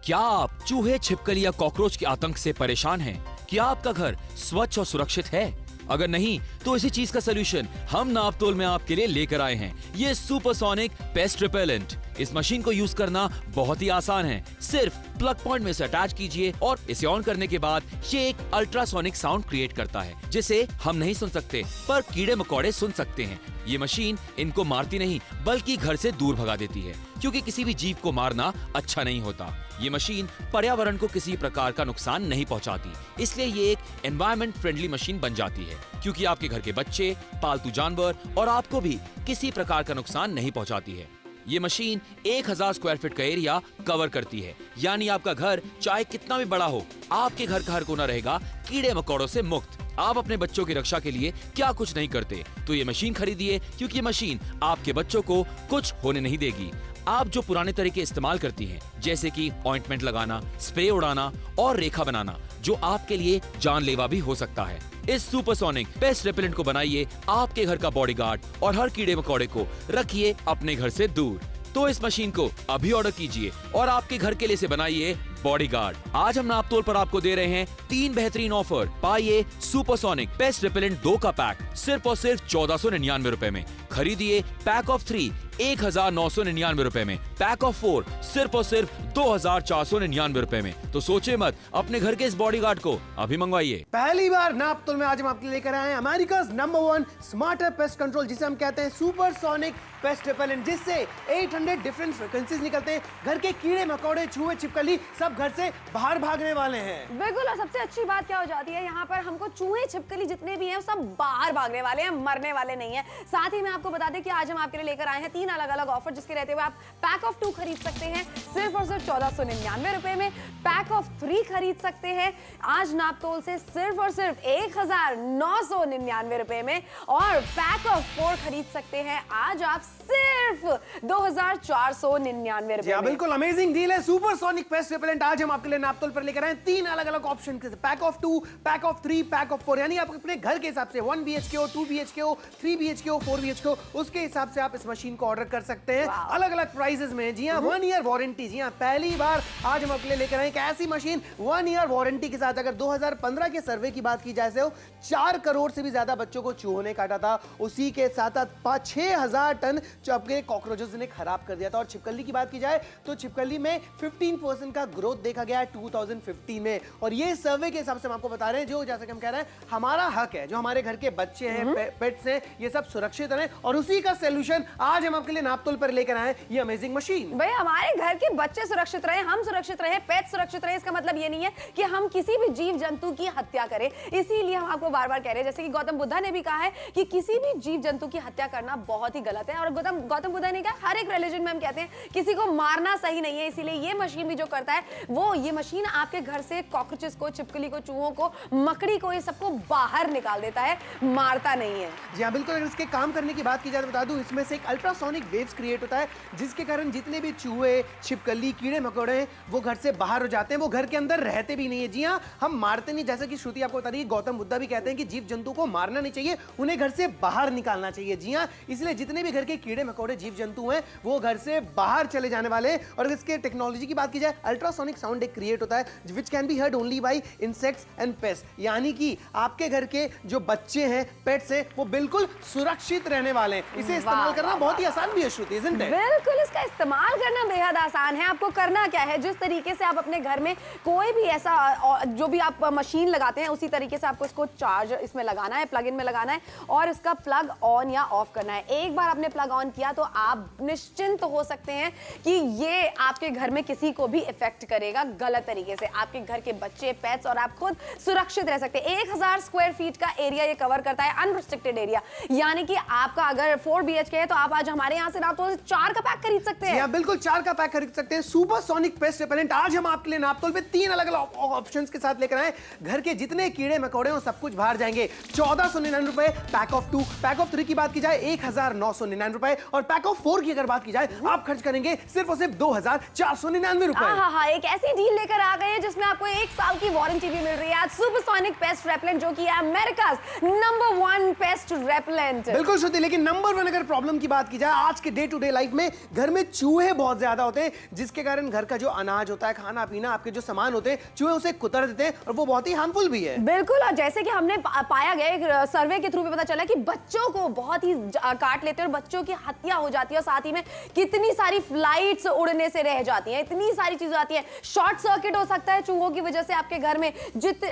क्या आप चूहे, छिपकली या कॉकरोच के आतंक से परेशान हैं? क्या आपका घर स्वच्छ और सुरक्षित है? अगर नहीं तो इसी चीज का सलूशन हम नापतोल में आपके लिए लेकर आए हैं। ये सुपरसोनिक पेस्ट रिपेलेंट। इस मशीन को यूज करना बहुत ही आसान है। सिर्फ प्लग पॉइंट में से अटैच कीजिए और इसे ऑन करने के बाद ये एक अल्ट्रासोनिक साउंड क्रिएट करता है, जिसे हम नहीं सुन सकते पर कीड़े मकोड़े सुन सकते हैं। ये मशीन इनको मारती नहीं बल्कि घर से दूर भगा देती है, क्योंकि किसी भी जीव को मारना अच्छा नहीं होता। ये मशीन पर्यावरण को किसी प्रकार का नुकसान नहीं पहुंचाती, इसलिए ये एक एनवायरमेंट फ्रेंडली मशीन बन जाती है, क्योंकि आपके घर के बच्चे, पालतू जानवर और आपको भी किसी प्रकार का नुकसान नहीं पहुंचाती है। ये मशीन 1000 स्क्वायर फीट का एरिया कवर करती है, यानी आपका घर चाहे कितना भी बड़ा हो, आपके घर का हर कोना रहेगा कीड़े मकोड़ों से मुक्त। आप अपने बच्चों की रक्षा के लिए क्या कुछ नहीं करते, तो ये मशीन खरीदिए, क्योंकि ये मशीन आपके बच्चों को कुछ होने नहीं देगी। आप जो पुराने तरीके इस्तेमाल करती हैं, जैसे कि ऑइंटमेंट लगाना, स्प्रे उड़ाना और रेखा बनाना, जो आपके लिए जानलेवा भी हो सकता है, इस सुपरसोनिक पेस्ट रिपेलेंट को बनाइए आपके घर का बॉडीगार्ड और हर कीड़े मकोड़े को रखिए अपने घर से दूर। तो इस मशीन को अभी ऑर्डर कीजिए और आपके घर के लिए इसे बनाइए बॉडीगार्ड। आज हम नापतोल पर आपको दे रहे हैं 3 बेहतरीन ऑफर। पाइए सुपरसोनिक पेस्ट रिपेलेंट 2 का पैक सिर्फ और सिर्फ 1499 रुपए में। खरीदिए पैक ऑफ 3 1999 रुपए में। पैक ऑफ 4 सिर्फ और सिर्फ 2499 रुपए में। तो सोचे मत, अपने घर के इस बॉडीगार्ड को अभी मंगवाइए। पहली बार नापतोल में आज हम आपके लिए लेकर आए हैं अमेरिका's नंबर 1 स्मार्टर पेस्ट कंट्रोल, जिसे हम कहते हैं सुपरसोनिक पेस्ट रिपेलेंट, जिससे 800 डिफरेंट फ्रीक्वेंसीज निकलते हैं। घर के कीड़े मकोड़े, चूहे, छिपकली सब घर से बाहर भागने वाले हैं। बिल्कुल, और सबसे अच्छी बात क्या हो जाती है, यहाँ पर हमको चूहे छिपकली जितने भी हैं सब बाहर भागने वाले हैं, मरने वाले नहीं है। साथ ही मैं आपको बता दें कि आज हम आपके लिए लेकर आए हैं 3 अलग अलग ऑफर, जिसके रहते हुए आप पैक ऑफ 2 खरीद सकते हैं सिर्फ और सिर्फ 1499 रुपए में। पैक ऑफ 3 खरीद सकते हैं आज नापतोल से सिर्फ और सिर्फ 1999 रुपए में। और पैक ऑफ 4 खरीद सकते हैं आज आप सिर्फ 2499 रुपए में। बिल्कुल अमेजिंग डील है। सुपरसोनिक पेस्ट रिपेलेंट आज हम आपके लिए नापतोल पर लेकर आए हैं 3 अलग अलग ऑप्शन के, pack of 2, pack of 3, pack of 4, यानी आप अपने घर के हिसाब से 1 BHK हो, 2 BHK हो, 3 BHK हो, 4 BHK हो, उसके हिसाब से आप इस मशीन को ऑर्डर कर सकते हैं अलग अलग प्राइसेस में। जी हाँ, 1 ईयर वारंटी। जी हाँ, पहली बार आज हम आपके लिए लेकर आए एक ऐसी मशीन 1 ईयर वारंटी के साथ। अगर 2015 के सर्वे की बात की जाए तो 4 करोड़ से भी ज्यादा बच्चों को चूहों ने काटा था। उसी के साथ 6000 टन आपके कॉकरोचेस ने खराब कर दिया था। और छिपकली की बात की जाए तो छिपकली में 15% का ग्रोथ देखा गया है 2015 में। और ये सर्वे के हिसाब से हम आपको बता रहे हैं, जो जैसे कि हम कह रहे हैं, हमारा हक है, जो हमारे घर के बच्चे हैं, पेट्स हैं, ये सब सुरक्षित रहें। और उसी का सोल्यूशन आज हम आपके लिए नापतोल पर लेकर आए ये अमेजिंग मशीन। भाई, हमारे घर के बच्चे सुरक्षित रहे, हम सुरक्षित रहे, पेट सुरक्षित रहे, इसका मतलब ये नहीं है कि हम किसी भी जीव जंतु की हत्या करें। इसीलिए हम आपको बार बार कह रहे हैं, जैसे कि गौतम बुद्धा ने भी कहा है कि किसी भी जीव जंतु की हत्या करना बहुत ही गलत है। और गौतम बुद्धा ने कहा, हर एक रिलीजन में हम कहते हैं किसी को मारना सही नहीं है। इसीलिए ये मशीन भी जो करता है, वो ये मशीन आपके घर से कॉकरोचेस को, छिपकली को, चूहों को, मकड़ी को, ये सबको बाहर निकाल देता है, मारता नहीं है। जी हाँ, बिल्कुल। अगर इसके काम करने की बात की जाए तो बता दूं, इसमें से एक अल्ट्रासोनिक वेव्स क्रिएट होता है, जिसके कारण जितने भी चूहे, छिपकली, कीड़े मकोड़े हैं, वो घर से बाहर हो जाते हैं, वो घर के अंदर रहते भी नहीं है। जी हाँ, हम मारते नहीं, जैसे कि श्रुति आपको बता रही है, गौतम बुद्धा भी कहते हैं कि जीव जंतु को मारना नहीं चाहिए, उन्हें घर से बाहर निकालना चाहिए। जी हाँ, इसलिए जितने भी घर के कीड़े मकोड़े, जीव जंतु हैं, वो घर से बाहर चले जाने वाले। और इसके टेक्नोलॉजी की बात की जाए, अल्ट्रासोनिक साउंड एक क्रिएट होता है, which can be heard only by insects and paste, यानी कि आपके घर के जो बच्चे हैं, पेट्स हैं, वो बिल्कुल सुरक्षित रहने वाले हैं। इसे इस्तेमाल करना बहुत ही आसान भी है श्रुति, isn't it? बिल्कुल, इसका इस्तेमाल करना बेहद आसान है। आपको करना क्या है, जिस तरीके से आप अपने घर में कोई भी ऐसा जो भी आप मशीन लगाते हैं, उसी तरीके से आपको इसको चार्ज इसमें लगाना है, प्लग इन में लगाना है और इसका प्लग ऑन या ऑफ करना है। एक बार आपने प्लग ऑन किया तो आप निश्चिंत हो सकते हैं कि ये आपके घर में किसी को भी इफेक्ट करेगा गलत तरीके से। आपके घर के बच्चे, पेट्स और आप खुद सुरक्षित रह सकते हैं। 1000 स्क्वायर फीट का एरिया ये कवर करता है, अनरिस्ट्रिक्टेड एरिया, यानी कि आपका अगर 4 BHK है तो आप आज हमारे यहाँ से नापतोल 4 का पैक खरीद सकते हैं। बिल्कुल, 4 का पैक खरीद सकते हैं। सुपरसोनिक पेस्ट रिपेलेंट आज हम आपके लिए नापतोल पे 3 अलग अलग ऑप्शंस के साथ लेकर आए। घर के जितने कीड़े मकोड़े हो सब कुछ बाहर जाएंगे। 1499 रुपए पैक ऑफ 2, पैक ऑफ 3 की बात की जाए 1999 रुपए, और पैक ऑफ 4 की अगर बात की जाए आप खर्च करेंगे सिर्फ और सिर्फ 2499 रुपए। हाँ, एक ऐसी डील लेकर आ गए हैं जिसमें आपको 1 साल की वारंटी भी मिल रही है। आज सुपरसोनिक पेस्ट रेपेलेंट, जो कि है अमेरिका's नंबर 1 पेस्ट रेपेलेंट। बिल्कुल श्रुति, लेकिन नंबर 1 अगर प्रॉब्लम की बात की जाए, आज के डे टू डे लाइफ में घर में चूहे बहुत ज्यादा होते हैं, जिसके कारण घर का जो अनाज होता है, खाना पीना, आपके जो सामान होते हैं, चूहे उसे कुतर देते हैं और वो बहुत ही हार्मफुल भी है। बिल्कुल, और जैसे कि हमने पाया गया एक सर्वे के थ्रू भी पता चला कि बच्चों को बहुत ही काट लेते हैं और बच्चों की हत्या हो जाती है, और साथ ही में कितनी सारी फ्लाइट्स उड़ने से रह जाती हैं, इतनी सारी चीजें आती हैं। शॉर्ट सर्किट हो सकता है चूहों की वजह से आपके घर में।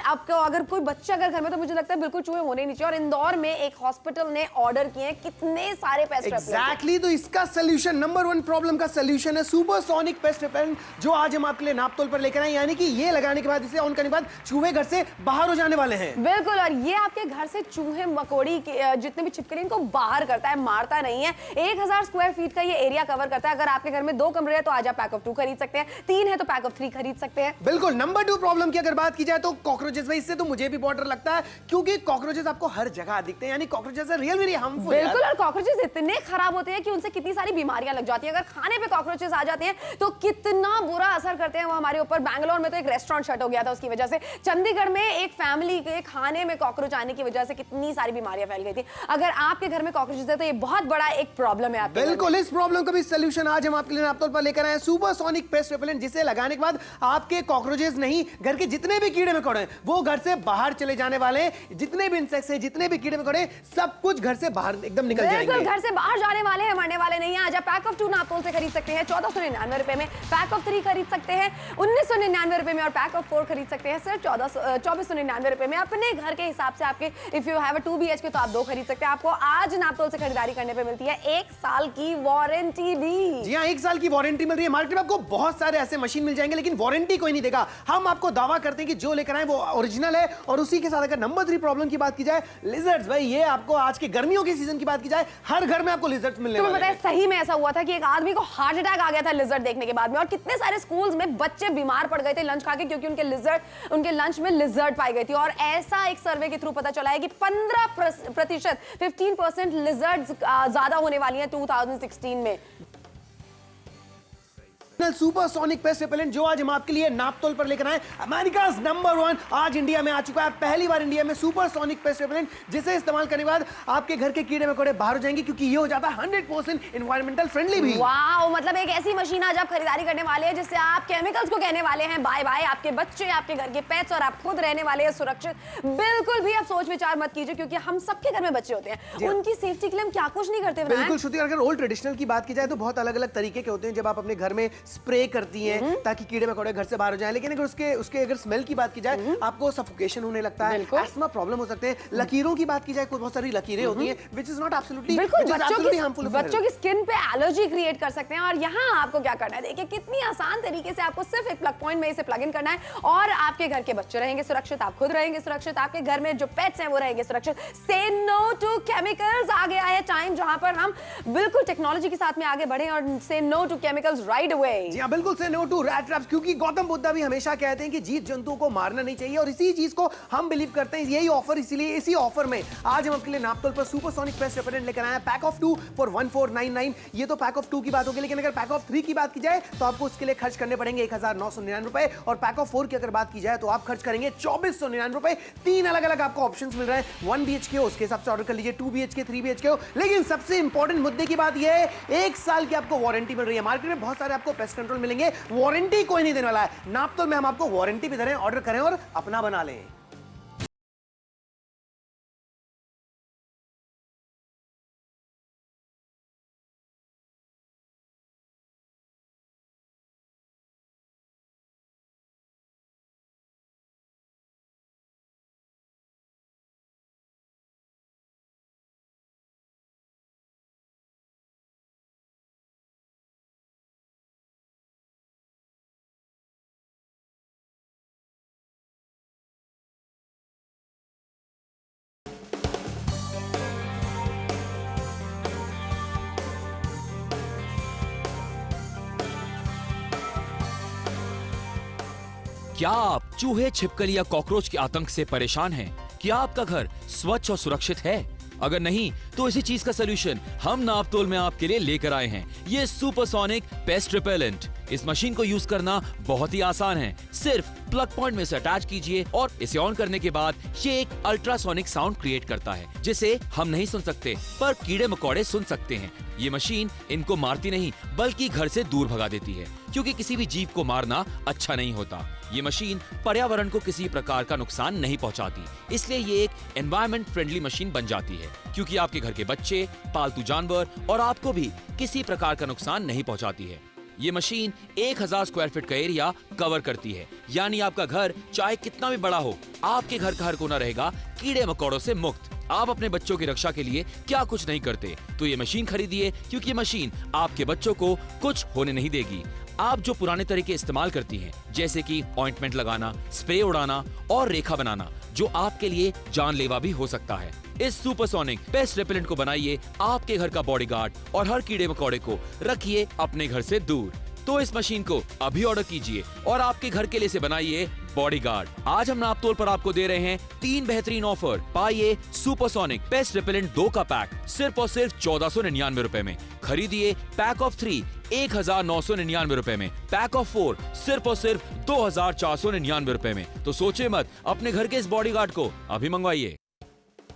आपको अगर कोई बच्चा अगर घर में, तो मुझे लगता है बिल्कुल चूहे होने नहीं चाहिए। और इंदौर में एक हॉस्पिटल ने ऑर्डर किए कितने सारे पेस्ट एग्जैक्टली, तो इसका सोल्यूशन, नंबर 1 प्रॉब्लम का सोल्यूशन है सुपरसोनिक पेस्ट रिपेलेंट, जो आज हम आपके लिए नापतोल पर लेकर आए। यानी कि ये लगाने के बाद, इसे ऑन करने के बाद चूहे घर से बाहर हो जाने वाले हैं। बिल्कुल, और ये आपके घर से चूहे मकोड़ी जितने भी छिपकली, इनको बाहर करता है, मारता नहीं है। 1000 स्क्वायर फीट का ये एरिया कवर करता है। अगर आपके घर में 2 कमरे हैं तो आज आप पैक ऑफ 2 खरीद सकते हैं, 3 है तो पैक ऑफ 3 खरीद सकते हैं। बिल्कुल। नंबर 2 प्रॉब्लम की अगर बात की जाए तो कॉकरोचेस। भाई इससे तो मुझे भी बहुत डर लगता है, क्योंकि कॉकरोचेस आपको हर जगह दिखते हैं। यानी कॉकरोचेस आर रियली हार्मफुल। बिल्कुल, और कॉकरोचेस इतने खराब होते हैं कि उनसे कितनी सारी बीमारियां लग जाती हैं। अगर खाने पे कॉकरोचेस आ जाते हैं तो कितना बुरा असर करते हैं वो हमारे ऊपर। बैंगलोर में तो एक रेस्टोरेंट शट हो गया था उसकी वजह से। चंडीगढ़ में एक फैमिली के खाने में कॉकरोच आने की वजह से कितनी सारी बीमारियां फैल गई थी। अगर आपके घर में कॉकरोचेस है तो ये बहुत बड़ा एक प्रॉब्लम है आपके। बिल्कुल, इस प्रॉब्लम का भी सोल्यूशन आज हम आपके लिए नापतोल पर लेकर आए हैं, सुपरसोनिक पेस्ट रिपेलेंट, जिसे लगाने के बाद आपके कॉकरोचेस नहीं, घर के जितने भी कीड़े मकोड़े हैं वो घर से बाहर चले जाने वाले हैं। जितने भी इंसेक्ट्स हैं, जितने भी कीड़े मकोड़े, सब कुछ घर से बाहर एकदम निकल जाएंगे। बिल्कुल, घर से बाहर जाने वाले हैं, मरने वाले नहीं हैं। आज आप पैक ऑफ 2 नापतोल से खरीद सकते हैं 1499 रुपए में, पैक ऑफ 3 खरीद सकते हैं 1999 रुपए में, और पैक ऑफ 4 खरीद सकते हैं सिर्फ 2499 रुपए में। अपने घर के हिसाब से आपके, if you have a 2 BHK तो आप 2 खरीद सकते हैं। आपको आज नापतोल से खरीदारी करने पे मिलती है 1 साल की वारंटी भी। जी हाँ, 1 साल की वारंटी मिल रही है। मार्केट में आपको बहुत सारे ऐसे मशीन मिल जाएंगे, लेकिन वारंटी कोई नहीं देगा। हम आपको दावा करते हैं कि जो लेकर आए वो ओरिजिनल है। और उसी के साथ अगर नंबर 3 प्रॉब्लम की बात की जाए, लिजर्ड्स। भाई ये आपको आज के गर्मियों के सीजन की बात की जाए, हर घर में आपको लिजर्ड्स मिलने वाले हैं। तुम्हें पता है, सही में ऐसा हुआ था कि एक आदमी को हार्ट अटैक आ गया था लिजर्ड देखने के बाद में, और कितने सारे स्कूल्स में बच्चे बीमार पड़ गए थे लंच खा के, क्योंकि उनके लंच में लिजर्ड पाई गई थी। और ऐसा एक सर्वे के थ्रू पता चला है कि 15% लिजर्ड्स ज्यादा होने वाली हैं 2016 में। सुपरसोनिक पेस्ट रिपेलेंट, जो आज हम आपके लिए नापतोल पर लेकर आए, अमेरिकाज नंबर 1 आज इंडिया में आ चुका है। पहली बार इंडिया में सुपरसोनिक पेस्ट रिपेलेंट, जिसे इस्तेमाल करने के बाद आपके घर के कीड़े मकोड़े बाहर हो जाएंगे, क्योंकि ये हो जाता है 100% एनवायरमेंटल फ्रेंडली भी। वाओ, मतलब एक ऐसी मशीन आज आप खरीदारी करने वाले हैं जिससे आप केमिकल्स को कहने वाले हैं बाय बाय। आपके बच्चे, आपके घर के पेट्स और आप खुद रहने वाले हैं सुरक्षित। बिल्कुल भी आप सोच विचार मत कीजिए, क्योंकि हम सबके घर में बच्चे होते हैं, उनकी सेफ्टी के लिए हम क्या कुछ नहीं करते। बिल्कुल श्रुति, अगर ओल्ड ट्रेडिशनल की बात की जाए तो बहुत अलग अलग तरीके के होते हैं। जब आप अपने घर में स्प्रे करती हैं ताकि कीड़े मकोड़े घर से बाहर हो जाएं, लेकिन अगर उसके अगर स्मेल की बात की जाए, आपको सफोकेशन होने लगता है, अस्थमा प्रॉब्लम हो सकते हैं। लकीरों की बात की जाए, बहुत सारी लकीरें होती हैं, which is not absolutely, harmful. बच्चों की स्किन पे एलर्जी क्रिएट कर सकते हैं। और यहाँ आपको क्या करना है, देखिए कितनी आसान तरीके से आपको सिर्फ एक प्लग पॉइंट में इसे प्लग इन करना है, और आपके घर के बच्चे रहेंगे सुरक्षित, आप खुद रहेंगे सुरक्षित, आपके घर में जो पेट्स हैं वो रहेंगे सुरक्षित। से नो टू केमिकल्स। आ गया है टाइम जहां पर हम बिल्कुल टेक्नोलॉजी के साथ में आगे बढ़े और से no to chemicals right away. जी हां, बिल्कुल से नो टू रैट ट्रैप्स, क्योंकि गौतम बुद्ध भी हमेशा कहते हैं कि जीव जंतुओं को मारना नहीं चाहिए, और इसी चीज को हम बिलीव करते हैं। यही ऑफर, इसीलिए इसी ऑफर में आज हम आपके लिए नापतोल पर सुपरसोनिक पेस्ट रिपेलेंट लेकर आए हैं, पैक ऑफ 2 फॉर 1499। ये तो पैक ऑफ 2 की बात होगी, लेकिन अगर पैक ऑफ 3 की बात की जाए तो आपको उसके लिए खर्च करने पड़ेंगे 1999 रुपए, और पैक ऑफ 4 की अगर बात की जाए तो आप खर्च करेंगे 2499 रुपए। 3 अलग अलग आपको ऑप्शंस मिल रहे हैं। 1 BHK हो, उसके हिसाब से ऑर्डर कर लीजिए, 2 BHK, 3 BHK हो, लेकिन सबसे इंपॉर्टेंट मुद्दे की बात यह है, 1 साल की आपको वारंटी मिल रही है। मार्केट में बहुत सारे आपको पेस्ट कंट्रोल मिलेंगे, वारंटी कोई नहीं देने वाला है। नापतोल में हम आपको वारंटी भी दे रहे हैं, ऑर्डर करें और अपना बना लें। क्या आप चूहे, छिपकली या कॉकरोच के आतंक से परेशान हैं? क्या आपका घर स्वच्छ और सुरक्षित है? अगर नहीं तो इसी चीज का सोल्यूशन हम नापतोल में आपके लिए लेकर आए हैं, ये सुपरसोनिक पेस्ट रिपेलेंट। इस मशीन को यूज करना बहुत ही आसान है। सिर्फ प्लग पॉइंट में से अटैच कीजिए और इसे ऑन करने के बाद ये एक अल्ट्रासोनिक साउंड क्रिएट करता है, जिसे हम नहीं सुन सकते पर कीड़े मकोड़े सुन सकते हैं। ये मशीन इनको मारती नहीं बल्कि घर से दूर भगा देती है, क्योंकि किसी भी जीव को मारना अच्छा नहीं होता। ये मशीन पर्यावरण को किसी प्रकार का नुकसान नहीं पहुंचाती, इसलिए ये एक एनवायरमेंट फ्रेंडली मशीन बन जाती है, क्योंकि आपके घर के बच्चे, पालतू जानवर और आपको भी किसी प्रकार का नुकसान नहीं पहुंचाती है। ये मशीन 1000 स्क्वायर फीट का एरिया कवर करती है, यानी आपका घर चाहे कितना भी बड़ा हो, आपके घर का हर कोना रहेगा कीड़े मकोड़ों से मुक्त। आप अपने बच्चों की रक्षा के लिए क्या कुछ नहीं करते, तो ये मशीन खरीदिए, क्योंकि ये मशीन आपके बच्चों को कुछ होने नहीं देगी। आप जो पुराने तरीके इस्तेमाल करती हैं, जैसे कि ऑइंटमेंट लगाना, स्प्रे उड़ाना और रेखा बनाना, जो आपके लिए जानलेवा भी हो सकता है। इस सुपरसोनिक पेस्ट रेपेलेंट को बनाइए आपके घर का बॉडीगार्ड और हर कीड़े मकोड़े को रखिए अपने घर से दूर। तो इस मशीन को अभी ऑर्डर कीजिए और आपके घर के लिए इसे बनाइए बॉडीगार्ड। आज हम नापतोल पर आपको दे रहे हैं 3 बेहतरीन ऑफर। पाइए सुपरसोनिक पेस्ट रेपेलेंट 2 का पैक सिर्फ और सिर्फ 1499 रुपए में। खरीदिए पैक ऑफ 3 1999 रुपए में। पैक ऑफ 4 सिर्फ और सिर्फ 2499 रुपए में। तो सोचे मत, अपने घर के इस बॉडीगार्ड को अभी मंगवाइए।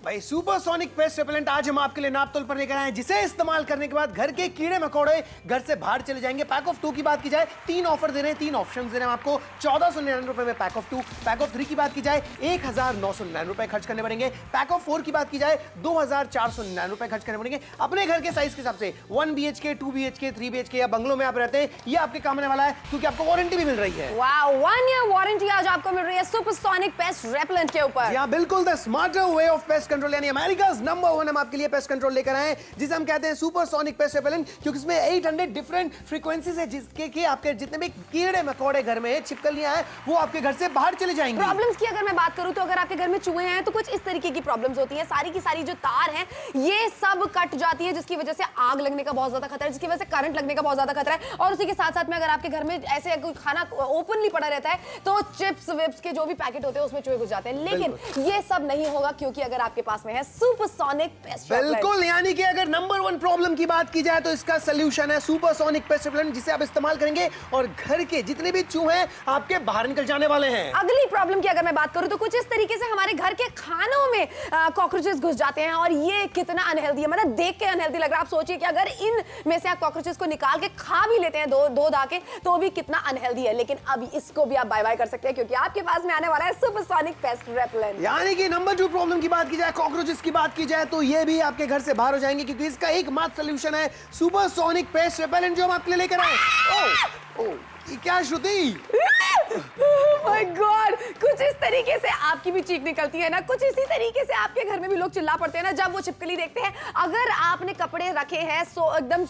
भाई सुपरसोनिक पेस्ट रिपेलेंट आज हम आपके लिए नापतोल पर लेकर आए हैं, जिसे इस्तेमाल करने के बाद घर के कीड़े मकोड़े घर से बाहर चले जाएंगे। पैक ऑफ 2 की बात की जाए, 3 ऑफर दे रहे हैं, 3 ऑप्शन दे रहे हैं आपको। 1499 रुपए में पैक ऑफ 2। पैक ऑफ 3 की बात की जाए 1999 रुपए खर्च करने पड़ेंगे। पैक ऑफ 4 की बात की जाए 2499 रुपए खर्च करने पड़ेंगे। अपने घर के साइज के हिसाब से 1 BHK, 2 BHK, 3 BHK या बंगलों में आप रहते हैं, ये आपके काम आने वाला है, क्योंकि आपको वारंटी भी मिल रही है। वाओ, 1 ईयर वारंटी आज आपको मिल रही है सुपरसोनिक पेस्ट रेपेलेंट के ऊपर। या बिल्कुल, the smarter way of pest control, यानी अमेरिका's नंबर 1 हम आपके लिए पेस्ट कंट्रोल लेकर आए हैं, जिसे हम कहते हैं सुपरसोनिक पेस्ट रेपेलेंट, क्योंकि इसमें 800 डिफरेंट फ्रीक्वेंसीज है, जिसके कि आपके जितने भी कीड़े मकोड़े घर में छिपकलियां हैं, वो आपके घर से बाहर चले जाएंगे। प्रॉब्लम्स की अगर मैं बात करूं तो अगर आपके घर में चूहे हैं तो कुछ इस तरीके की प्रॉब्लम्स होती हैं। सारी की सारी जो तार हैं ये सब कट जाती है, जिसकी वजह से आग लगने का बहुत ज्यादा खतरा है, जिसकी वजह से करंट लगने का बहुत ज्यादा खतरा है। और उसी के साथ साथ में अगर आपके घर में ऐसे कोई खाना ओपनली पड़ा रहता है तो चिप्स विप्स के जो भी पैकेट होते हैं उसमें चूहे घुस जाते हैं। लेकिन ये सब नहीं होगा, क्योंकि अगर आपके पास में है सुपरसोनिक पेस्ट रेपेलेंट। बिल्कुल, यानी कि अगर नंबर 1 प्रॉब्लम की बात की जाए तो इसका सॉल्यूशन है सुपरसोनिक पेस्ट रेपेलेंट, जिसे आप इस्तेमाल करेंगे और घर के जितने भी चूहे हैं आपके बाहर निकल जाने वाले हैं। अगली प्रॉब्लम की अगर मैं बात करूं तो कुछ इस तरीके से हमारे घर के खानों में कॉकरोचेस घुस जाते हैं, और ये कितना अनहेल्दी है, मतलब देख के अनहेल्दी लग रहा है। आप सोचिए कि अगर इन में से आप कॉकरोचेस को निकाल के खा भी लेते हैं दो दाके, तो भी कितना अनहेल्दी है। लेकिन अभी इसको भी आप बाय बाय कर सकते हैं, क्योंकि आपके पास में आने वाला है सुपरसोनिक पेस्ट रेपेलेंट। यानी कि नंबर 2 प्रॉब्लम की बात की जाए, कॉकरोचेस की बात की जाए, तो ये भी आपके घर से बाहर हो जाएंगे, क्योंकि इसका एकमात्र सॉल्यूशन है सुपरसोनिक पेस्ट रेपेलेंट, जो हम आपके लिए लेकर आए। ओह, ये क्या श्रुति? माय गॉड, कुछ इस तरीके से आपकी भी चीख निकलती है ना, कुछ इसी तरीके से आपके घर में भी लोग चिल्ला पड़ते हैं ना जब वो छिपकली देखते हैं। अगर आपने कपड़े रखे हैं एकदम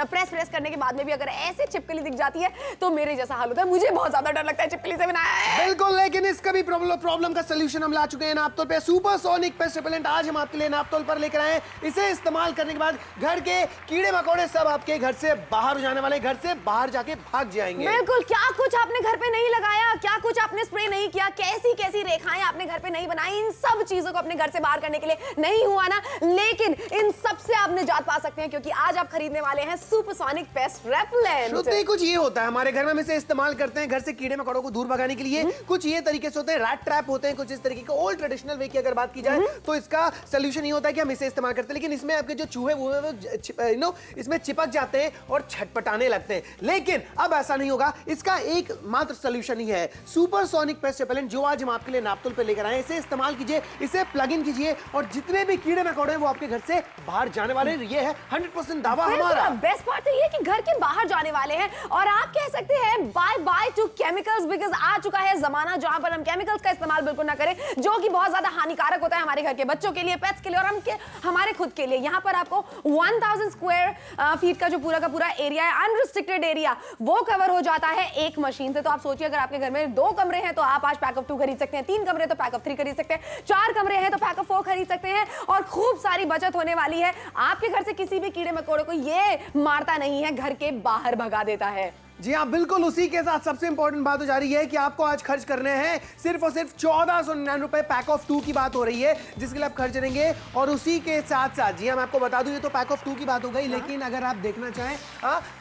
प्रेस करने के बाद में भी अगर ऐसे छिपकली दिख जाती है तो मेरे जैसा हाल होता है। मुझे बहुत ज्यादा डर लगता है छिपकली से बिना। बिल्कुल, लेकिन इसका भी प्रॉब्लम का सॉल्यूशन हम ला चुके हैं नापतोल पे। सुपरसोनिक पेस्ट रेपेलेंट आज हम आपके लिए नापतोल पर लेकर आए हैं। इसे इस्तेमाल करने के बाद घर के कीड़े मकोड़े सब आपके घर से बाहर हो जाने वाले, घर से बाहर जाके भाग जाएंगे। बिल्कुल, क्या कुछ आपने घर पे नहीं लगाया, क्या कुछ आपने स्प्रे नहीं किया, कैसी कैसी रेखाएं आपने घर पे नहीं बनाई, इन सब चीजों को अपने घर से बाहर करने के लिए नहीं हुआ ना, लेकिन इन सब से आप निजात पा सकते हैं, क्योंकि आज आप खरीदने वाले हैं सुपरसोनिक पेस्ट रेपेलेंट। श्रुति, कुछ ये होता है हमारे घर में, हम इसे इस्तेमाल करते हैं घर से कीड़े मकोड़ों को दूर भगाने के लिए। कुछ ये तरीके से होते हैं, रैट ट्रैप होते हैं, कुछ इस तरीके के ओल्ड ट्रेडिशनल वे की अगर बात की जाए तो इसका सॉल्यूशन ये होता है कि हम इसे इस्तेमाल करते हैं, लेकिन इसमें आपके जो चूहे वो इसमें चिपक जाते हैं और छटपटाने लगते हैं। लेकिन अब ऐसा नहीं होगा, इसका एक मात्र सॉल्यूशन ही है सुपरसोनिक पेस्ट रेपेलेंट, जो आज हम आपके लिए नापतोल पे लेकर आए। इसे इस्तेमाल कीजिए, इसे प्लग इन कीजिए, और जितने भी कीड़े मकोड़े हैं वो आपके घर से बाहर जाने वाले। ये है 100% दावा हमारा। बेस्ट पार्ट तो ये कि घर के बाहर जाने वाले हैं, और आप कह सकते हैं bye bye to chemicals, because आ चुका है जमाना जहां पर हम केमिकल्स का इस्तेमाल बिल्कुल ना करें, जो कि बहुत ज्यादा हानिकारक होता है हमारे घर के बच्चों के लिए, पेट्स के लिए और हमारे खुद के लिए। यहाँ पर आपको 1000 स्क्वायर फीट का जो पूरा का पूरा एरिया है, अनरिस्ट्रिक्टेड एरिया, वो कवर हो जाता है एक मशीन से। तो आप सोचिए, अगर आपके घर में 2 कमरे हैं तो आप आज पैक ऑफ 2 खरीद सकते हैं, 3 कमरे तो पैक ऑफ 3 खरीद सकते हैं, 4 कमरे हैं तो पैक ऑफ 4 को खरीद सकते हैं और खूब सारी बचत होने वाली है। आपके घर से किसी भी कीड़े मकोड़े को ये मारता नहीं है, घर के बाहर भगा देता है। जी हाँ, बिल्कुल। उसी के साथ सबसे इंपॉर्टेंट बात हो जा रही है कि आपको आज खर्च करने हैं सिर्फ और सिर्फ 1499 रुपए। पैक ऑफ 2 की बात हो रही है जिसके लिए आप खर्च करेंगे। और उसी के साथ साथ जी हाँ, मैं आपको बता दूं, ये तो पैक ऑफ 2 की बात हो गई, लेकिन अगर आप देखना चाहें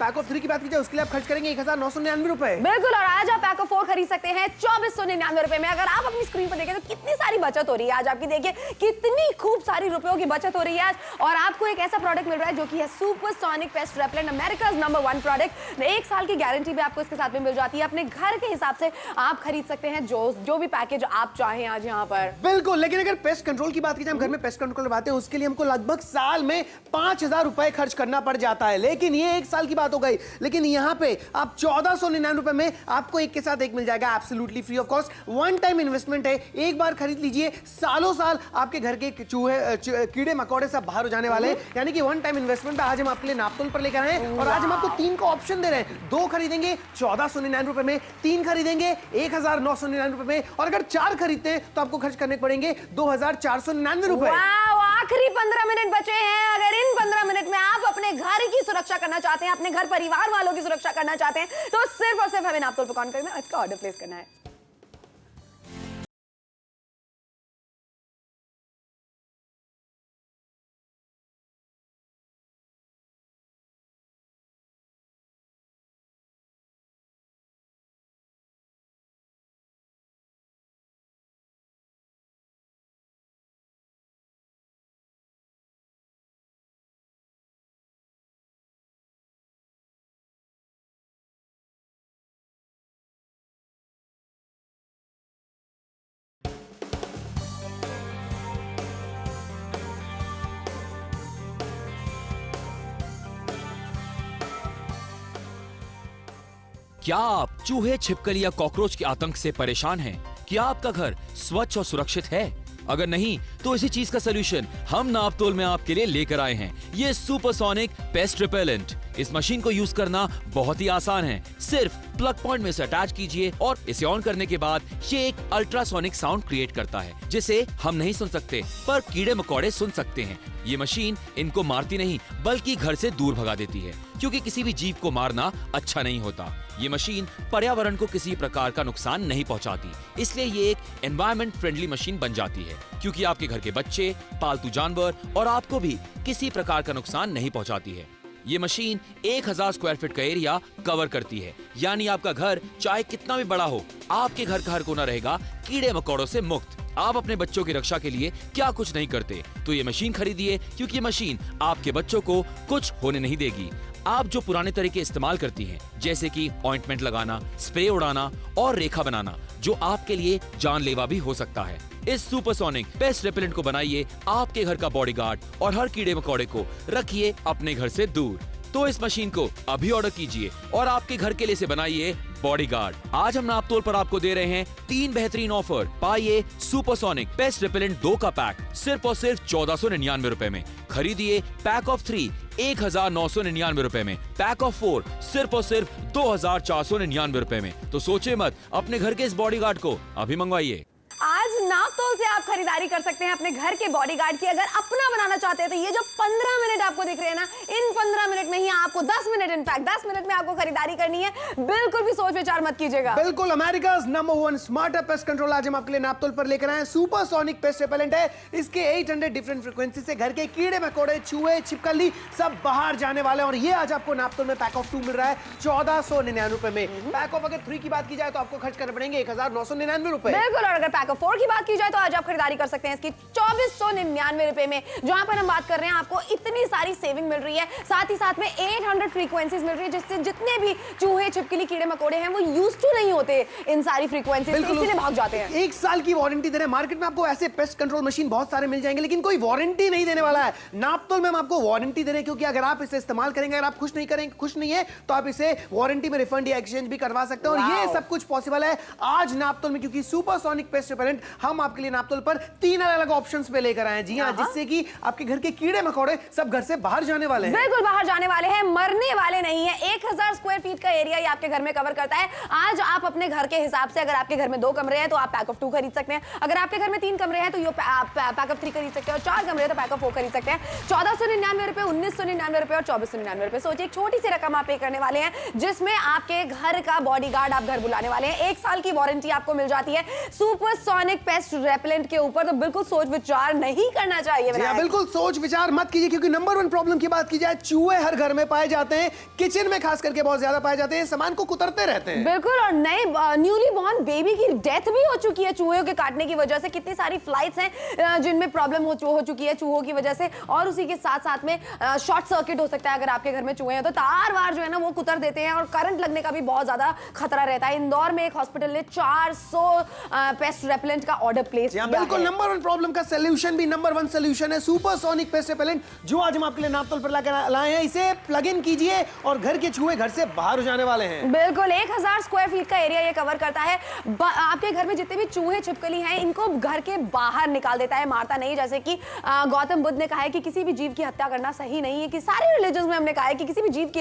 पैक ऑफ 3 की बात की जाए, उसके लिए आप खर्च करेंगे 1999 रुपए। बिल्कुल। और आज आप पैक ऑफ 4 खरीद सकते हैं 2499 रुपए में। अगर आप अपनी स्क्रीन पर देखें तो कितनी सारी बचत हो रही है आज आपकी। देखिए कितनी खूब सारी रुपयों की बचत हो रही है आज। और आपको एक ऐसा प्रोडक्ट मिल रहा है जो कि है supersonic pest repellent, America's number 1 product. 1 साल की गारंटी भी आपको इसके साथ में मिल जाती है। अपने घर के हिसाब से आप खरीद सकते हैं जो भी पैकेज आप चाहें आज यहाँ पर। बिल्कुल। लेकिन अगर पेस्ट कंट्रोल की बात की जाए, हम घर में पेस्ट कंट्रोल करवाते हैं, उसके लिए हमको लगभग साल में 5000 रुपए खर्च करना पड़ जाता है। लेकिन ये 1 साल की बात हो गई। लेकिन यहाँ पे आप 1499 रुपए में आपको एक के साथ एक मिल जाएगा, absolutely free of cost. One time investment है, एक बार खरीद लीजिए, सालों साल आपके घर के चूहे कीड़े मकोड़े सब बाहर हो जाने वाले हैं। यानी कि वन टाइम इन्वेस्टमेंट पे आज हम आपके लिए नापतोल पर लेकर आए हैं। और आज हम आपको 3 का ऑप्शन दे रहे हैं। 2 खरीदेंगे 1499 रुपए में, 3 खरीदेंगे 1999 रुपए में, और अगर 4 खरीदते हैं तो आपको खर्च करने पड़ेंगे 2499 रुपए। आखिरी 15 मिनट बचे हैं। अगर इन 15 मिनट में आप अपने घर की सुरक्षा करना चाहते हैं, अपने घर परिवार वालों की सुरक्षा करना चाहते हैं, तो सिर्फ और सिर्फ हमें नापतोल पर कॉल करना, इसका ऑर्डर प्लेस करना है। क्या आप चूहे, छिपकली या कॉकरोच के आतंक से परेशान हैं? क्या आपका घर स्वच्छ और सुरक्षित है? अगर नहीं तो इसी चीज का सलूशन हम नापतोल में आपके लिए लेकर आए हैं, ये सुपरसोनिक पेस्ट रिपेलेंट। इस मशीन को यूज करना बहुत ही आसान है। सिर्फ प्लग पॉइंट में से अटैच कीजिए और इसे ऑन करने के बाद ये एक अल्ट्रासोनिक साउंड क्रिएट करता है, जिसे हम नहीं सुन सकते पर कीड़े मकोड़े सुन सकते हैं। ये मशीन इनको मारती नहीं बल्कि घर से दूर भगा देती है, क्योंकि किसी भी जीव को मारना अच्छा नहीं होता। ये मशीन पर्यावरण को किसी प्रकार का नुकसान नहीं पहुंचाती, इसलिए ये एक एनवायरमेंट फ्रेंडली मशीन बन जाती है, क्योंकि आपके घर के बच्चे, पालतू जानवर और आपको भी किसी प्रकार का नुकसान नहीं पहुंचाती है। ये मशीन 1000 स्क्वायर फीट का एरिया कवर करती है, यानी आपका घर चाहे कितना भी बड़ा हो, आपके घर का हर कोना रहेगा कीड़े मकोड़ों से मुक्त। आप अपने बच्चों की रक्षा के लिए क्या कुछ नहीं करते तो ये मशीन खरीदिए, क्योंकि ये मशीन आपके बच्चों को कुछ होने नहीं देगी। आप जो पुराने तरीके इस्तेमाल करती हैं, जैसे कि ऑइंटमेंट लगाना, स्प्रे उड़ाना और रेखा बनाना, जो आपके लिए जानलेवा भी हो सकता है, इस सुपरसोनिक पेस्ट रेपेलेंट को बनाइए आपके घर का बॉडीगार्ड और हर कीड़े मकोड़े को रखिए अपने घर से दूर। तो इस मशीन को अभी ऑर्डर कीजिए और आपके घर के लिए इसे बनाइए बॉडीगार्ड। आज हम नापतोल पर आपको दे रहे हैं 3 बेहतरीन ऑफर। पाइए सुपरसोनिक पेस्ट रेपेलेंट 2 का पैक सिर्फ और सिर्फ 1499 रुपए में। खरीदिए पैक ऑफ 3 1999 रुपए में। पैक ऑफ 4 सिर्फ और सिर्फ 2499 रुपए में। तो सोचे मत, अपने घर के इस बॉडीगार्ड को अभी मंगवाइए। आज नापतोल से आप खरीदारी कर सकते हैं अपने घर के बॉडीगार्ड की। अगर अपना बनाना चाहते हैं तो ये जो 15 मिनट आपको दिख रहे हैं ना, इन 15 मिनट में ही आपको 10 मिनट, इनफैक्ट 10 मिनट में आपको खरीदारी करनी है। बिल्कुल भी सोच विचार मत कीजिएगा। बिल्कुल। America's number 1 smarter pest control आज हम आपके लिए नापतोल पर लेकर आए। सुपरसोनिक पेस्ट रिपेलेंट है। इसके 800 डिफरेंट फ्रीक्वेंसी से घर के कीड़े मकोड़े, चूहे, छिपकली सब बाहर जाने वाले हैं। और ये आज आपको नापतोल में पैक ऑफ 2 मिल रहा है 1499 रुपए में। पैक ऑफ अगर 3 की बात की जाए तो आपको खर्च करने पड़ेंगे 1999 रुपए। बिल्कुल। और अगर पैक ऑफ 4 की बात की जाए तो आज आप खरीदारी कर सकते हैं इसकी 2499 रुपए में। जहां पर हम बात कर रहे हैं आपको इतनी सारी सेविंग मिल रही है, साथ ही साथ में 800 फ्रीक्वेंसीज मिल रही है, जिससे जितने भी चूहे, छिपकली, कीड़े मकोड़े हैं वो यूज्ड टू नहीं होते इन सारी फ्रीक्वेंसीज से, इसीलिए भाग जाते हैं। 1 साल की वारंटी दे रहे हैं। मार्केट में आपको ऐसे पेस्ट कंट्रोल मशीन बहुत सारे मिल जाएंगे, लेकिन कोई वारंटी नहीं देने वाला है। नापतोल में हम आपको वारंटी दे रहे हैं, क्योंकि अगर आप इसे इस्तेमाल करेंगे, अगर आप खुश नहीं है तो आप इसे वारंटी में रिफंड या एक्सचेंज भी करवा सकते हैं। और ये सब कुछ पॉसिबल है आज नापतोल में, क्योंकि सुपरसोनिक पेस्ट रिपेलेंट हम आपके लिए नापतोल पर 3 अलग-अलग ऑप्शंस पे लेकर आए हैं। जी हाँ, जिससे कि आपके घर के कीड़े मकोड़े सब घर से बाहर जाने वाले हैं। बिल्कुल बाहर जाने वाले हैं, मरने वाले नहीं है। 1000 स्क्वायर फीट का एरिया ये आपके घर में कवर करता है। आज आप अपने घर के हिसाब से, अगर आपके घर में 2 कमरे हैं तो आप पैक ऑफ 2 खरीद सकते हैं। अगर आपके घर में 3 कमरे हैं तो ये पैक ऑफ 3 खरीद सकते हैं, और 4 कमरे हैं तो पैक ऑफ 4 खरीद सकते हैं। 1499 रुपए, 1999 रुपए और 2499 रुपए। सोचिए एक छोटी सी रकम आप पे करने वाले हैं, जिसमें आपके घर का बॉडीगार्ड आप घर बुलाने वाले हैं। 1 साल की वारंटी आपको मिल जाती है सुपरसोनिक पेस्ट रेपेलेंट के ऊपर। तो बिल्कुल सोच विचार नहीं करना चाहिए। बिल्कुल सोच विचार मत कीजिए, क्योंकि नंबर 1 प्रॉब्लम की बात की जाए, चूहे हर घर में पाए जाते हैं, किचन में खास करके बहुत ज्यादा पाए जाते हैं, सामान को कुतरते रहते हैं। बिल्कुल, और नए न्यूली बॉर्न बेबी की डेथ भी हो चुकी है चूहों के काटने की वजह से। कितनी सारी फ्लाइट्स हैं जिनमें प्रॉब्लम हो चुकी है चूहों की वजह से। और उसी के साथ साथ में शॉर्ट सर्किट हो सकता है अगर आपके घर में चूहे हैं तो। तार वार जो है ना वो कुतर देते हैं, और करंट लगने का भी बहुत ज्यादा खतरा रहता है। इंदौर में एक हॉस्पिटल ने 400 पेस्ट रेपेलेंट का ऑर्डर प्लेस किया है। बिल्कुल नंबर 1 प्रॉब्लम का सॉल्यूशन भी नंबर 1 सॉल्यूशन है सुपरसोनिक पेस्ट रेपेलेंट, जो आज हम आपके लिए नापतोल पर लाए हैं। इसे प्लग इन कीजिए और घर के चूहे घर से बाहर हो जाने वाले हैं। बिल्कुल 1000 स्क्वायर फीट का एरिया ये कवर करता है। आपके घर में जितने भी चूहे छिपकली हैं इनको घर के बाहर निकाल देता है, मारता नहीं। जैसे कि गौतम बुद्ध ने कहा है कि किसी भी जीव की हत्या करना सही नहीं है, कि सारे रिलीजन्स में हमने कहा है कि किसी भी जीव की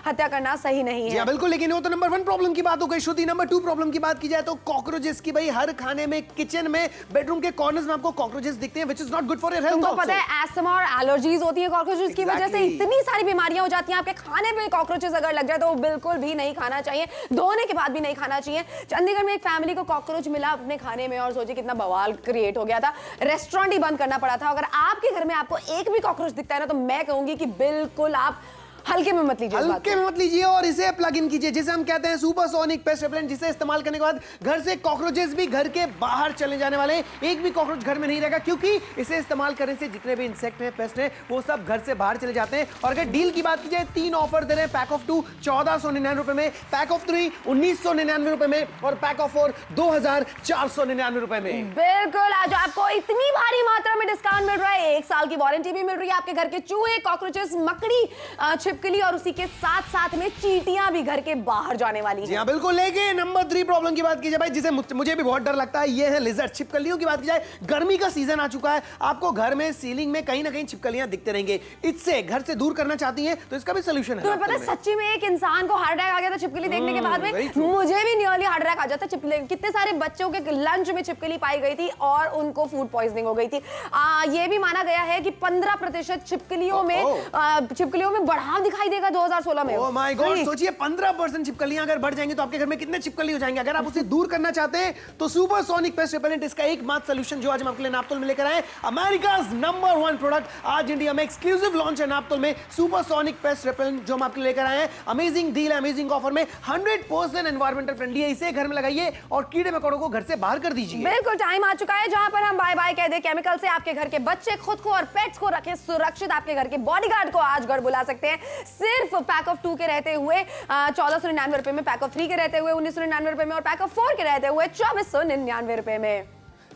हत्या करना सही नहीं है। बिल्कुल, लेकिन वो तो नंबर 1 प्रॉब्लम की बात हो गई। श्रुति, नंबर 2 प्रॉब्लम की बात की जाए तो कॉकरोचेस की। भाई हर खाने में, किचन में, बेडरूम के कॉर्नर्स में आपको कॉकरोचेस दिखते हैं, which is not good for your health. तुमको पता है एस्थमा और एलर्जीज होती है कॉकरोचेस की वजह से। इतनी सारी बीमारियां हो जाती हैं। आपके खाने पे कॉकरोचेस अगर लग जाए तो वो बिल्कुल भी नहीं खाना चाहिए, धोने के बाद भी नहीं खाना चाहिए। चंडीगढ़ में एक फैमिली को कॉकरोच मिला अपने खाने में, और सोचिए कितना बवाल क्रिएट हो गया था। रेस्टोरेंट ही बंद करना पड़ा था। अगर आपके घर में आपको एक भी कॉकरोच दिखता है ना, तो मैं कहूंगी कि बिल्कुल आप हल्के में मत लीजिए, हल्के में मत लीजिए, और इसे प्लग इन कीजिए, जिसे हम कहते हैं सुपरसोनिक पेस्ट रेपेलेंट, जिसे इस्तेमाल करने के बाद घर से कॉकरोचेस भी घर के बाहर चले जाने वाले हैं। एक भी कॉकरोच घर में नहीं रहेगा, क्योंकि इसे इस्तेमाल करने से जितने भी इंसेक्ट हैं, पेस्ट हैं, वो सब घर से बाहर चले जाते हैं। और अगर डील की बात की जाए, 3 ऑफर दे रहे हैं। पैक ऑफ 2 1499 रुपए में, पैक ऑफ 3 1999 रुपए में, और पैक ऑफ 4 2499 रुपए में। बिल्कुल, आज आपको इतनी भारी मात्रा में डिस्काउंट मिल रहा है। 1 साल की वारंटी भी मिल रही है। आपके घर के चूहे, कॉकरोचेस, मकड़ी, छिपकली और उसी के साथ साथ में चींटियां भी घर के बाहर जाने वाली हैं। जी हाँ बिल्कुल। लेकिन नंबर 3 प्रॉब्लम की बात की जाए भाई, जिसे मुझे भी बहुत डर लगता है, ये है लिजर्ड, छिपकलियों की बात की जाए। गर्मी का सीजन आ चुका है, आपको घर में सीलिंग में कहीं ना कहीं छिपकलियां दिखते रहेंगे। इससे घर से दूर करना चाहती हैं तो इसका भी सोल्यूशन है। तुम्हें पता है सच्ची में एक इंसान को हार्ट अटैक आ गया था छिपकली देखने के बाद में। मुझे भी नियरली हार्ट अटैक आ जाता छिपकली। कितने सारे बच्चों के लंच में छिपकली पाई गई थी और उनको फूड पॉइजनिंग हो गई थी। ये भी माना गया है कि 15% छिपकलियों में बढ़ाव दिखाई देगा 2016 में। ओह माय गॉड, सोचिए 15% छिपकलियां अगर बढ़ जाएंगी तो आपके घर में कितने छिपकली हो जाएंगे। अगर आप उसे दूर करना चाहते हैं तो सुपरसोनिक पेस्ट रेपेलेंट इसका एकमात्र सॉल्यूशन, जो आज हम आपके लिए नापतोल में लेकर आए। अमेरिकाज नंबर 1 प्रोडक्ट, आज इंडिया में एक्सक्लूसिव लॉन्च है नापतोल में सुपरसोनिक पेस्ट रेपेलेंट, जो हम आपके लिए लेकर आए हैं। अमेजिंग डील है, अमेजिंग ऑफर में, 100% एनवायरमेंटल फ्रेंडली है। इसे घर में लगाइए और कीड़े मकोड़ों को घर से बाहर कर दीजिए। बिल्कुल टाइम आ चुका है जहां पर हम बाय बाय कह दे केमिकल से। आपके घर के बच्चे, खुद को और पेट्स को रखें सुरक्षित। आपके घर के बॉडीगार्ड को आज घर बुला सकते हैं सिर्फ पैक ऑफ 2 के रहते हुए 1499 रुपए में, पैक ऑफ 3 के रहते हुए 1999 रुपए में, और पैक ऑफ 4 के रहते हुए 2499 रुपए में।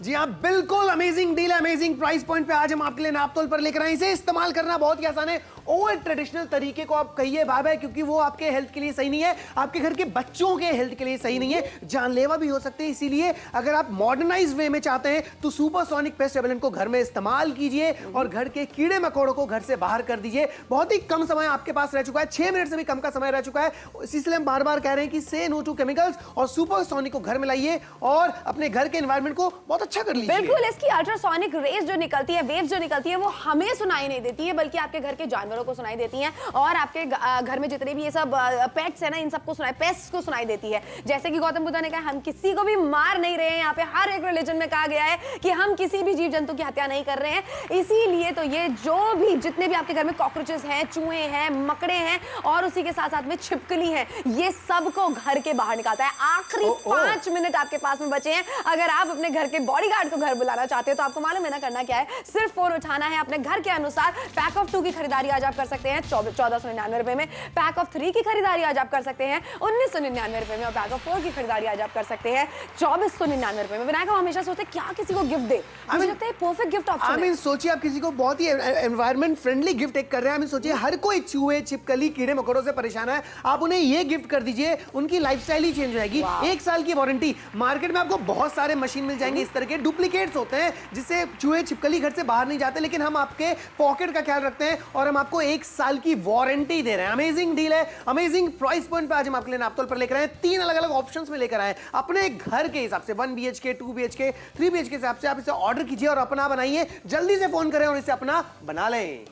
जी हाँ बिल्कुल, अमेजिंग डील है, अमेजिंग प्राइस पॉइंट पे आज हम आपके लिए नापतोल पर लेकर आए। इसे इस्तेमाल करना बहुत ही आसान है। ओल्ड ट्रेडिशनल तरीके को आप कहिए भाई, क्योंकि वो आपके हेल्थ के लिए सही नहीं है, आपके घर के बच्चों के हेल्थ के लिए सही नहीं है, जानलेवा भी हो सकते हैं। इसीलिए अगर आप मॉडर्नाइज वे में चाहते हैं तो सुपरसोनिक पेस्ट रेपेलेंट को घर में इस्तेमाल कीजिए और घर के कीड़े मकोड़ों को घर से बाहर कर दीजिए। बहुत ही कम समय आपके पास रह चुका है, 6 मिनट से भी कम का समय रह चुका है। इसलिए हम बार बार कह रहे हैं कि से नो टू केमिकल्स, और सुपरसोनिक को घर में लाइए और अपने घर के एनवायरनमेंट को बहुत अच्छा कर लीजिए। बिल्कुल, इसकी अल्ट्रासोनिक रेज जो निकलती है, वेव्स जो निकलती है, वो हमें सुनाई नहीं देती है, बल्कि आपके घर के जानवरों को सुनाई देती हैं। और आपके घर में जितने भी ये सब पेट्स है ना, इन सबको पेट्स को सुनाई देती है। जैसे कि गौतम बुद्ध ने कहा, हम किसी को भी मार नहीं रहे हैं। यहाँ पे हर एक रिलीजन में कहा गया है कि हम किसी भी जीव जंतु की हत्या नहीं कर रहे हैं। इसीलिए तो ये जो भी जितने भी आपके घर में कॉकरोचेस हैं, चूहे हैं, मकड़े हैं, और उसी के साथ साथ में छिपकली है, ये सबको घर के बाहर निकालता है। आखिरी 5 मिनट आपके पास में बचे हैं। अगर आप अपने घर के बॉडीगार्ड को घर बुलाना चाहते हो तो आपको मालूम है ना करना क्या है, सिर्फ फोन उठाना है। अपने घर के अनुसार पैक ऑफ 2 की खरीदारी आज आप कर सकते हैं 1499 रुपए में, पैक ऑफ 3 की खरीदारी आज आप कर सकते हैं 1999 रुपए में, और पैक ऑफ 4 की खरीदारी आज आप कर सकते हैं 2499 रुपए में। विनायक, हम हमेशा सोचते हैं क्या किसी को गिफ्ट दे, मुझे लगता है परफेक्ट गिफ्ट ऑप्शन है। सोचिए आप किसी को बहुत ही एनवायरमेंट फ्रेंडली गिफ्ट एक कर रहे हैं। सोचिए हर कोई चूहे, छिपकली, कीड़े मकोड़ों से परेशान है, आप उन्हें ये गिफ्ट कर दीजिए, उनकी लाइफस्टाइल ही चेंज हो जाएगी। 1 साल की वारंटी, मार्केट में आपको बहुत सारे मशीन मिल जाएंगे इस तरह के डुप्लीकेट्स होते हैं जिससे चूहे छिपकली घर से बाहर नहीं जाते, लेकिन हम आपके पॉकेट का ख्याल रखते हैं और हम आपको 1 साल की वारंटी दे रहे हैं। अमेजिंग डील है, अमेजिंग प्राइस पॉइंट पे आज हम आपके लिए नापतोल पर लेकर आए हैं। 3 अलग अलग ऑप्शंस में लेकर आए हैं अपने घर के हिसाब से, 1 BHK, 2 BHK, 3 BHK के हिसाब से। आप इसे ऑर्डर कीजिए और अपना बनाइए, जल्दी से फोन करें और इसे अपना बना लें।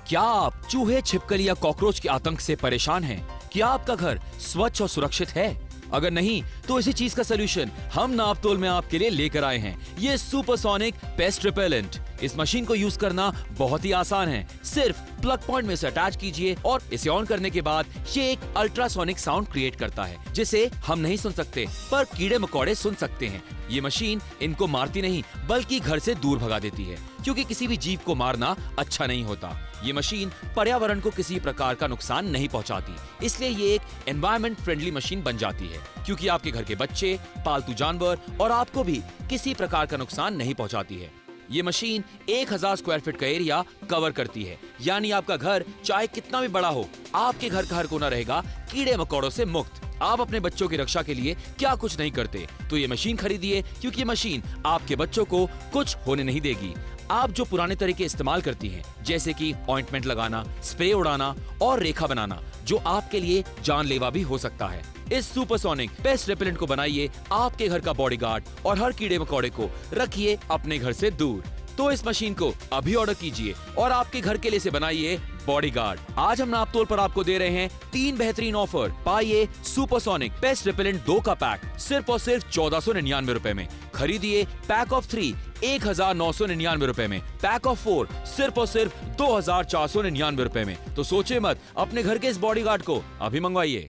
क्या आप चूहे, छिपकली या कॉकरोच के आतंक से परेशान हैं? क्या आपका घर स्वच्छ और सुरक्षित है? अगर नहीं तो इसी चीज का सलूशन हम नापतोल में आपके लिए लेकर आए हैं। ये सुपरसोनिक पेस्ट रिपेलेंट। इस मशीन को यूज करना बहुत ही आसान है। सिर्फ प्लग पॉइंट में से अटैच कीजिए और इसे ऑन करने के बाद ये एक अल्ट्रासोनिक साउंड क्रिएट करता है जिसे हम नहीं सुन सकते पर कीड़े मकोड़े सुन सकते हैं। ये मशीन इनको मारती नहीं बल्कि घर से दूर भगा देती है, क्योंकि किसी भी जीव को मारना अच्छा नहीं होता। ये मशीन पर्यावरण को किसी प्रकार का नुकसान नहीं पहुंचाती, इसलिए ये एक एनवायरमेंट फ्रेंडली मशीन बन जाती है, क्योंकि आपके घर के बच्चे, पालतू जानवर और आपको भी किसी प्रकार का नुकसान नहीं पहुंचाती है। ये मशीन 1000 स्क्वायर फीट का एरिया कवर करती है, यानी आपका घर चाहे कितना भी बड़ा हो, आपके घर का हर कोना रहेगा कीड़े मकोड़ों से मुक्त। आप अपने बच्चों की रक्षा के लिए क्या कुछ नहीं करते, तो ये मशीन खरीदिए, क्योंकि ये मशीन आपके बच्चों को कुछ होने नहीं देगी। आप जो पुराने तरीके इस्तेमाल करती हैं, जैसे कि ऑइंटमेंट लगाना, स्प्रे उड़ाना और रेखा बनाना, जो आपके लिए जानलेवा भी हो सकता है, इस सुपरसोनिक पेस्ट रिपेलेंट को बनाइए आपके घर का बॉडीगार्ड और हर कीड़े मकोड़े को रखिए अपने घर से दूर। तो इस मशीन को अभी ऑर्डर कीजिए और आपके घर के लिए इसे बनाइए बॉडीगार्ड। आज हम नापतोल पर आपको दे रहे हैं 3 बेहतरीन ऑफर। पाइए सुपरसोनिक पेस्ट रिपेलेंट 2 का पैक सिर्फ और सिर्फ 1499 रुपए में। खरीदिए पैक ऑफ 3 1999 रुपए में। पैक ऑफ 4 सिर्फ और सिर्फ 2499 रुपए में। तो सोचे मत, अपने घर के इस बॉडीगार्ड को अभी मंगवाइए।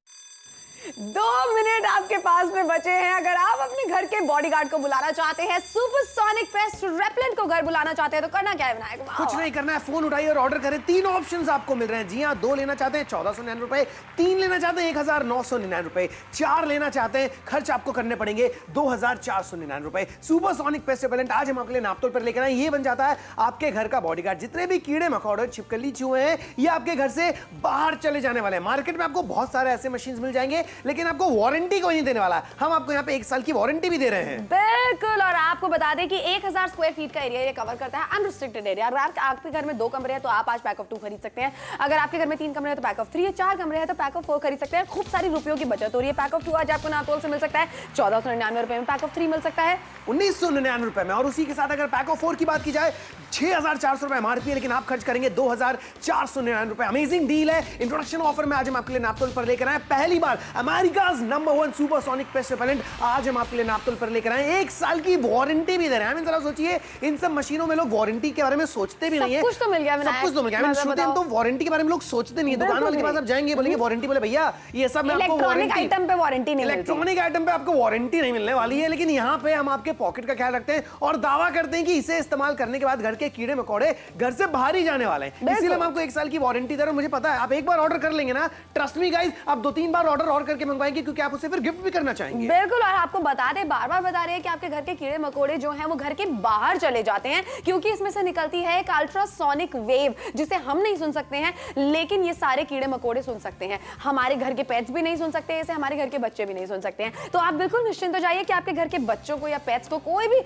2 मिनट आपके पास में बचे हैं। अगर आप अपने घर के बॉडीगार्ड को बुलाना चाहते हैं, सुपरसोनिक पेस्ट रिपेलेंट को घर बुलाना चाहते हैं, तो करना क्या है विनायक? कुछ नहीं करना है, फोन उठाइए और ऑर्डर करें। 3 ऑप्शंस आपको मिल रहे हैं। जी हाँ, 2 लेना चाहते हैं 1499 रुपए, 3 लेना चाहते हैं 1999 रुपए, 4 लेना चाहते हैं खर्च आपको करने पड़ेंगे 2499 रुपए। सुपरसोनिक पेस्ट रिपेलेंट आज हम आपके लिए नापतोल पर लेकर आए। ये बन जाता है आपके घर का बॉडीगार्ड। जितने भी कीड़े मकोड़े, छिपकली, चूहे हैं, ये आपके घर से बाहर चले जाने वाले हैं। मार्केट में आपको बहुत सारे ऐसे मशीन मिल जाएंगे, लेकिन आपको वारंटी कोई नहीं देने वाला। हम आपको यहाँ पे 1 साल की वारंटी भी दे रहे हैं। बिल्कुल। और आपको बता दें कि 1000 स्क्वायर फीट का एरिया ये कवर करता है, अनरिस्ट्रिक्टेड एरिया। अगर आपके घर में 2 कमरे हैं तो आप आज पैक ऑफ 2 खरीद सकते हैं। अगर आपके घर में 3 कमरे हैं तो पैक ऑफ 3 है, 4 कमरे हैं तो पैक ऑफ 4 खरीद सकते हैं। खूब सारी रुपयों की बचत हो रही है। पैक ऑफ 2 आज आपको नापतोल से मिल सकता है 1499 रुपए में। पैक ऑफ 3 मिल सकता है 1999 रुपए में। और उसी के साथ अगर पैक ऑफ 4 की बात की जाए, 6400 रुपए एमआरपी है, लेकिन आप खर्च करेंगे 2499 रुपए। अमेजिंग डील है। इंट्रोडक्शन ऑफर में आज हम आपके लिए नापतोल पर लेकर आए पहली बार America's number 1 supersonic pest repellent. आज हम आपके लिए नापतोल पर लेकर आए 1 साल की वारंटी भी दे रहे हैं। जरा सोचिए, इन सब मशीनों में लोग वारंटी के बारे में सोचते भी नहीं है। सब कुछ तो मिल गया, सब कुछ तो मिल गया। श्रुति, हम तो वारंटी के बारे में लोग सोचते नहीं है। दुकान वाले के पास आप जाएंगे, बोलेंगे वारंटी, बोले भैया ये सब में आपको इलेक्ट्रॉनिक आइटम पे वारंटी नहीं मिलती। इलेक्ट्रॉनिक आइटम पे आपको वारंटी नहीं मिलने वाली है, लेकिन यहाँ पे हम आपके पॉकेट का ख्याल रखते हैं और दावा करते हैं कि इसे इस्तेमाल करने के बाद घर के कीड़े मकोड़े घर से बाहर ही जाने वाले हैं। इसीलिए हम आपको 1 साल की वारंटी दे रहे हैं। मुझे पता है आप एक बार ऑर्डर कर लेंगे ना, ट्रस्ट मी गाइस, आप 2-3 बार ऑर्डर और करके मंगवाएंगे, क्योंकि आप उसे फिर गिफ्ट भी करना चाहेंगे। बिल्कुल। और आपको बता दें, बार-बार बता रहे हैं कि आपके घर के कीड़े मकोड़े जो हैं वो घर के बाहर चले जाते हैं, क्योंकि इसमें से निकलती है एक अल्ट्रासोनिक वेव, जिसे हम नहीं सुन सकते हैं, लेकिन ये सारे कीड़े मकोड़े सुन सकते हैं। हमारे घर के पेट्स भी नहीं सुन सकते, इसे हमारे घर के बच्चे भी नहीं सुन सकते हैं। तो आप बिल्कुल निश्चिंत हो जाइए कि आपके घर के बच्चों को या पेट्स को कोई भी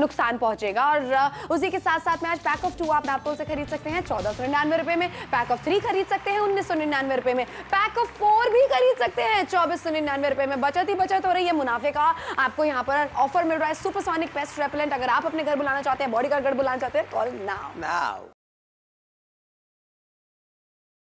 नुकसान पहुंचेगा। और उसी के साथ साथ में आज पैक ऑफ 2 आप नापतोल से खरीद सकते हैं 1499 रुपए में। पैक ऑफ 3 खरीद सकते हैं 1999 रुपए में। पैक ऑफ 4 भी खरीद सकते हैं 2499 रुपए में। बचत ही बचत हो रही है, मुनाफे का आपको यहाँ पर ऑफर मिल रहा है। सुपरसोनिक पेस्ट रिपेलेंट अगर आप अपने घर बुलाना चाहते हैं, बॉडीगार्ड घर बुलाना चाहते हैं, कॉल नाउ।